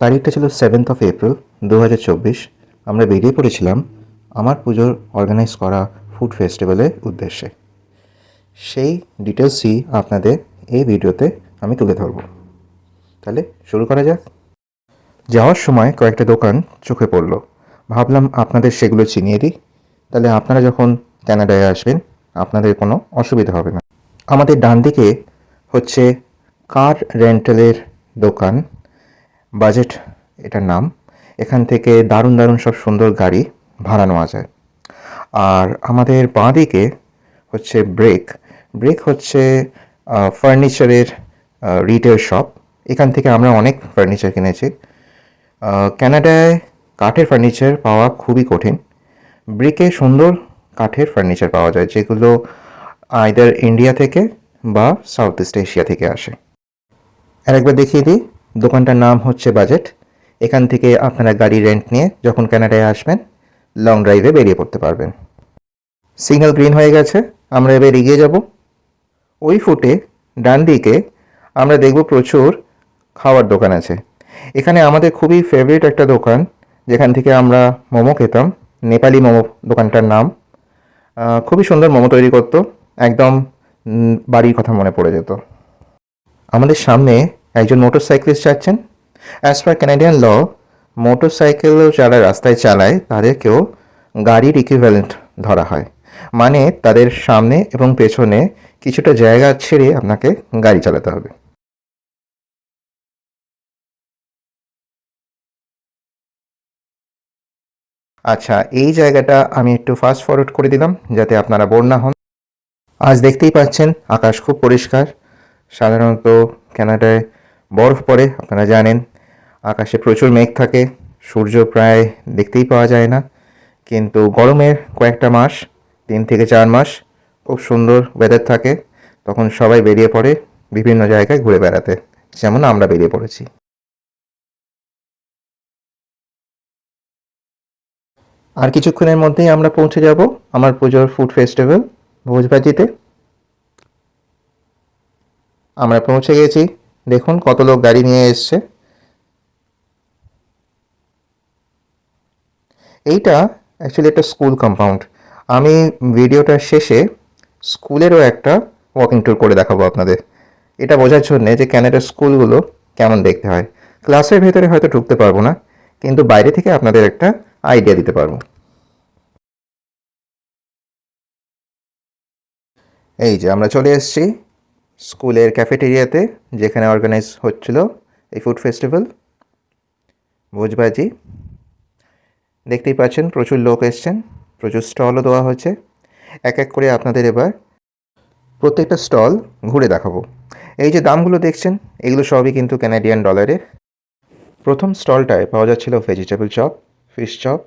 তারিখটা ছিল 7th April 2024। আমরা বেরিয়ে পড়েছিলাম আমার পুজোর অর্গানাইজ করা ফুড ফেস্টিভ্যালের উদ্দেশ্যে। সেই ডিটেলসই আপনাদের এই ভিডিওতে আমি তুলে ধরব। তাহলে শুরু করা যাক। যাওয়ার সময় কয়েকটা দোকান চোখে পড়ল, ভাবলাম আপনাদের সেগুলো চিনিয়ে দিই, তাহলে আপনারা যখন কানাডায় আসবেন আপনাদের কোনো অসুবিধা হবে না। আমাদের ডান দিকে হচ্ছে কার রেন্টালের দোকান, বাজেট এটার নাম। এখান থেকে দারুণ দারুণ সব সুন্দর গাড়ি ভাড়া নেওয়া যায়। আর আমাদের বাঁ দিকে হচ্ছে ব্রেক। ব্রেক হচ্ছে ফার্নিচারের রিটেল শপ। এখান থেকে আমরা অনেক ফার্নিচার কিনেছি। কানাডায় কাঠের ফার্নিচার পাওয়া খুবই কঠিন। ব্রেকে সুন্দর কাঠের ফার্নিচার পাওয়া যায়, যেগুলো আইদার ইন্ডিয়া থেকে বা সাউথ ইস্ট এশিয়া থেকে আসে। আরেকবার দেখিয়ে দিই, দোকানটার নাম হচ্ছে বাজেট। এখান থেকে আপনারা গাড়ি রেন্ট নিয়ে যখন কানাডায় আসবেন লং ড্রাইভে বেরিয়ে পড়তে পারবেন। সিগন্যাল গ্রিন হয়ে গেছে, আমরা এবার এগিয়ে যাব। ওই ফুটে ডান দিকে আমরা দেখব প্রচুর খাওয়ার দোকান আছে। এখানে আমাদের খুবই ফেভারিট একটা দোকান, যেখান থেকে আমরা মোমো খেতাম। নেপালি মোমো দোকানটার নাম। খুবই সুন্দর মোমো তৈরি করতো, একদম বাড়ির কথা মনে পড়ে যেত। আমাদের সামনে একজন মোটরসাইকেলিস্ট যাচ্ছেন। অ্যাজ পার ক্যানাডিয়ান ল, মোটরসাইকেলও যারা রাস্তায় চালায় তাদেরকেও গাড়ির ইকুইভ্যালেন্ট ধরা হয়। মানে তাদের সামনে এবং পেছনে কিছুটা জায়গা ছেড়ে আপনাকে গাড়ি চালাতে হবে। আচ্ছা, এই জায়গাটা আমি একটু ফাস্ট ফরওয়ার্ড করে দিলাম যাতে আপনারা বোর না হন। আজ দেখতেই পাচ্ছেন আকাশ খুব পরিষ্কার। সাধারণত কানাডায় বরফ পড়ে, আপনারা জানেন। আকাশে প্রচুর মেঘ থাকে, সূর্য প্রায় দেখতেই পাওয়া যায় না। কিন্তু গরমের কয়েকটা মাস, 3 থেকে 4 মাস খুব সুন্দর ওয়েদার থাকে। তখন সবাই বেরিয়ে পড়ে বিভিন্ন জায়গায় ঘুরে বেড়াতে, যেমন আমরা বেরিয়ে পড়েছি। আর কিছুক্ষণের মধ্যেই আমরা পৌঁছে যাব আমার পুজোর ফুড ফেস্টিভ্যাল ভোজবাজিতে। আমরা পৌঁছে গেছি, দেখুন কত লোক গাড়ি নিয়ে এসছে। এইটা অ্যাকচুয়ালি একটা স্কুল কম্পাউন্ড। আমি ভিডিওটার শেষে স্কুলেরও একটা ওয়াকিং ট্যুর করে দেখাবো আপনাদের। এটা বোঝার জন্যে যে ক্যানাডার স্কুলগুলো কেমন দেখতে হয়। ক্লাসের ভেতরে হয়তো ঢুকতে পারবো না, কিন্তু বাইরে থেকে আপনাদের একটা আইডিয়া দিতে পারবো। এই যে আমরা চলে এসেছি স্কুলের ক্যাফেটেরিয়াতে, যেখানে অর্গানাইজ হচ্ছিল এই ফুড ফেস্টিভ্যাল ভোজবাজি। দেখতেই পাচ্ছেন প্রচুর লোক এসছেন, প্রচুর স্টলও দেওয়া হয়েছে। এক এক করে আপনাদের এবার প্রত্যেকটা স্টল ঘুরে দেখাবো। এই যে দামগুলো দেখছেন, এগুলো সবই কিন্তু ক্যানাডিয়ান ডলারে। প্রথম স্টলটায় পাওয়া যাচ্ছিল vegetable chop, fish chop,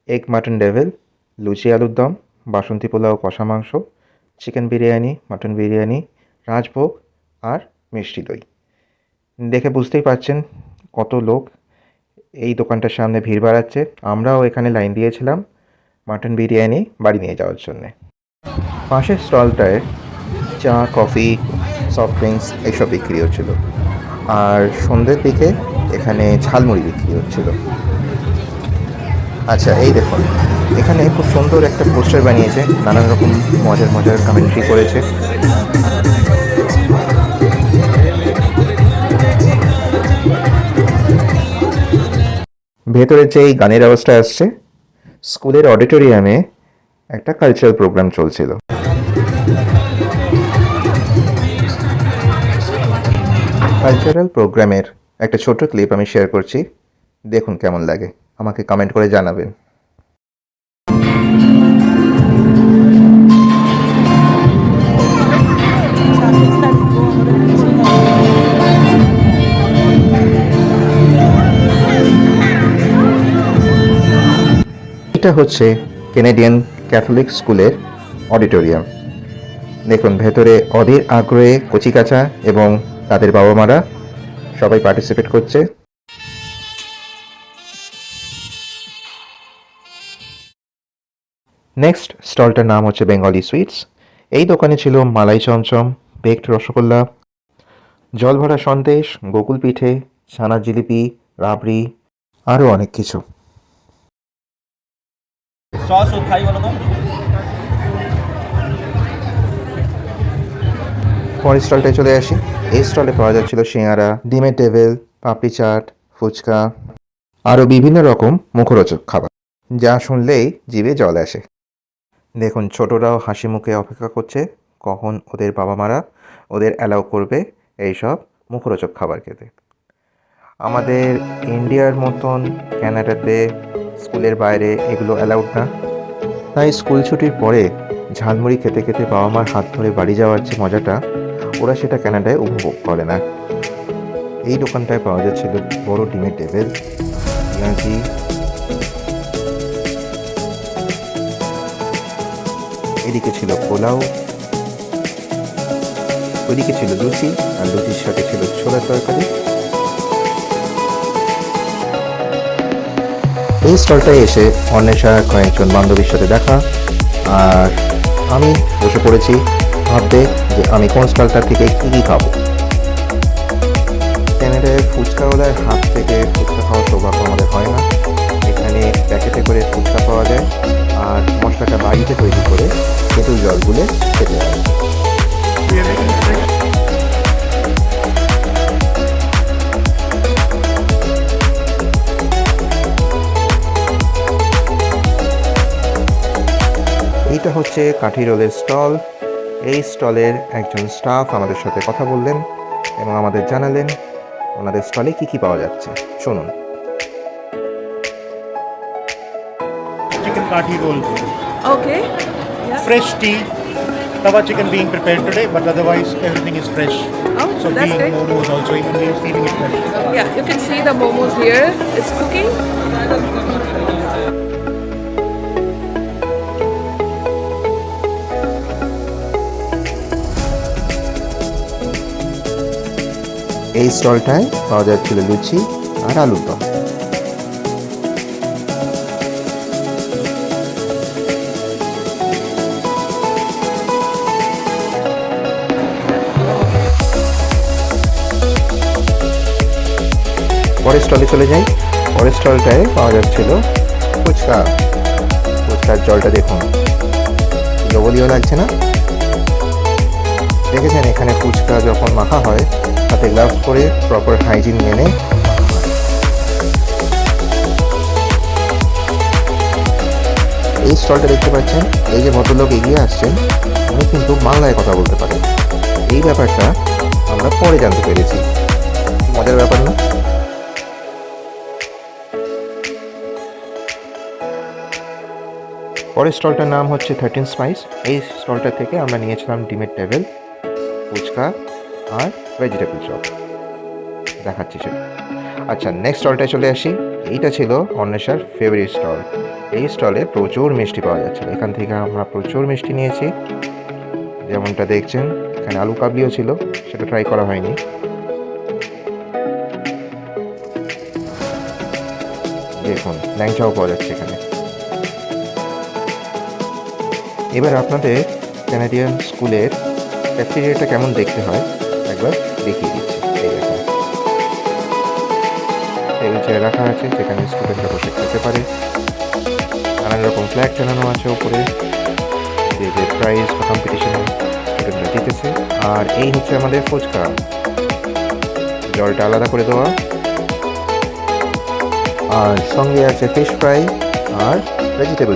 egg mutton devil, লুচি আলুর দম, বাসন্তী পোলাও, কষা মাংস, চিকেন বিরিয়ানি, মাটন বিরিয়ানি, রাজভোগ আর মিষ্টি দই। দেখে বুঝতেই পারছেন কত লোক এই দোকানটার সামনে ভিড় বাড়াচ্ছে। আমরাও এখানে লাইন দিয়েছিলাম মাটন বিরিয়ানি বাড়ি নিয়ে যাওয়ার জন্যে। পাশের স্টলটায় চা, কফি, সফট ড্রিঙ্কস এইসব বিক্রি হচ্ছিল। আর সন্ধ্যের দিকে এখানে ঝালমুড়ি বিক্রি হচ্ছিল। আচ্ছা, এই দেখুন এখানে খুব সুন্দর একটা পোস্টার বানিয়েছে, নানান রকম মজার মজার কমেন্ট্রি করেছে। ভেতরে যে এই গানের আওয়াজটা আসছে, স্কুলের অডিটোরিয়ামে একটা কালচারাল প্রোগ্রাম চলছিল। কালচারাল প্রোগ্রামের একটা ছোট ক্লিপ আমি শেয়ার করছি, দেখুন কেমন লাগে, আমাকে কমেন্ট করে জানাবেন। এটা হচ্ছে ক্যানাডিয়ান ক্যাথলিক স্কুলের অডিটোরিয়াম। দেখুন ভেতরে অধীর আগ্রহে কচিকাঁচা এবং তাদের বাবা মারা সবাই পার্টিসিপেট করছে। নেক্সট স্টলটার নাম হচ্ছে বেঙ্গলি সুইটস। এই দোকানে ছিল মালাই চমচম, বেকড রসগোল্লা, জল ভরা সন্দেশ, গোকুল পিঠে, ছানার জিলিপি, রাবড়ি, আরও অনেক কিছু। सॉस और खाई वाला दो। পরের স্টলটায় চলে আসি। এই স্টলে পাওয়া যাচ্ছিল সিঙ্গারা, ডিমের টেবিল, পাপড়ি চাট, ফুচকা, আরও বিভিন্ন রকম মুখরোচক খাবার, যা শুনলেই জিভে জল আসে। দেখুন, ছোটরাও হাসি মুখে অপেক্ষা করছে কখন ওদের বাবা মারা ওদের অ্যালাউ করবে এইসব মুখরোচক খাবার খেতে। আমাদের ইন্ডিয়ার মতন ক্যানাডাতে স্কুলের বাইরে এগুলো অ্যালাউড না, তাই স্কুল ছুটির পরে ঝালমুড়ি খেতে খেতে বাবা মার হাত ধরে বাড়ি যাওয়ার যে মজাটা, ওরা সেটা কানাডায় উপভোগ করে না। এই দোকানটায় পাওয়া যাচ্ছিল বড় ডিমের টেবিল, পেঁয়াজি, এদিকে ছিল পোলাও, ওইদিকে ছিল লুচি, আর লুচির সাথে ছিল ছোলার তরকারি। এই স্টলটায় এসে অন্বেষা কয়েকজন বান্ধবীর সাথে দেখা, আর আমি বসে পড়েছি ভাবতে যে আমি কোন স্টলটা থেকে কী কী খাবো। ক্যানাডায় ফুচকাওয়ালার হাত থেকে ফুচকা খাওয়ার সৌভাগ্য আমাদের হয় না। এখানে প্যাকেটে করে ফুচকা পাওয়া যায়, আর মশলাটা বাড়িতে তৈরি করে তেঁতুল জল গুলে খেতে হয়। এইটা হচ্ছে কাঠি রোলের স্টল। এই স্টলের একজন স্টাফ আমাদের সাথে কথা বললেন এবং আমাদের জানালেন ওনাদের স্টলে কী কী পাওয়া যাচ্ছে। শুনুন। Chicken kathi roll. Okay. Yeah. Fresh tea. Tawa chicken being prepared today, but otherwise everything is fresh. Oh, So that's being great. momos also, even we are feeding it fresh. Yeah, you can see the momos here. It's cooking. এই স্টলটায় পাওয়া যাচ্ছিল লুচি আর আলুর দম। পরের স্টলে চলে যাই। পরের স্টলটায় পাওয়া যাচ্ছিল ফুচকা। ফুচকার জলটা দেখুন, লোভনীয় লাগছে না? দেখেছেন এখানে ফুচকা যখন মাখা হয় হাতে গ্লাভস পরে প্রপার হাইজিন মেনে। এই স্টলটা দেখতে পাচ্ছেন, এই যে ভদ্রলোক এগিয়ে আসছেন উনি কিন্তু বাংলায় কথা বলতে পারেন। এই ব্যাপারটা আমরা পরে জানতে পেরেছি। মজার ব্যাপার না? পরের স্টলটার নাম হচ্ছে 13 স্পাইস। এই স্টলটা থেকে আমরা নিয়েছিলাম ডিমের টেবিল, ফুচকা আর ভেজিটেবল চপ। দেখাচ্ছি সেটা। আচ্ছা, নেক্সট স্টলটায় চলে আসি। এইটা ছিল অন্বেষার ফেভারিট স্টল। এই স্টলে প্রচুর মিষ্টি পাওয়া যাচ্ছিল। এখান থেকে আমরা প্রচুর মিষ্টি নিয়েছি, যেমনটা দেখছেন। এখানে আলু কাবলিও ছিল, সেটা ট্রাই করা হয়নি। দেখুন, ল্যাংচাও পাওয়া যাচ্ছে এখানে। এবার আপনাদের ক্যানাডিয়ান স্কুলের ক্যাফেটেরিয়াটা কেমন দেখতে হয় একবার দেখিয়ে দিচ্ছি। এই দেখুন, টেবিল চেয়ার রাখা আছে যেখানে স্টুডেন্টরা বসে খেতে পারে। নানান রকম ফ্ল্যাগ টানানো আছে উপরে, যে যে প্রাইজ বা কম্পিটিশনে স্টুডেন্টরা জিতেছে। আর এই হচ্ছে আমাদের ফুচকা, জলটা আলাদা করে দেওয়া, আর সঙ্গে আছে ফিশ ফ্রাই আর ভেজিটেবল।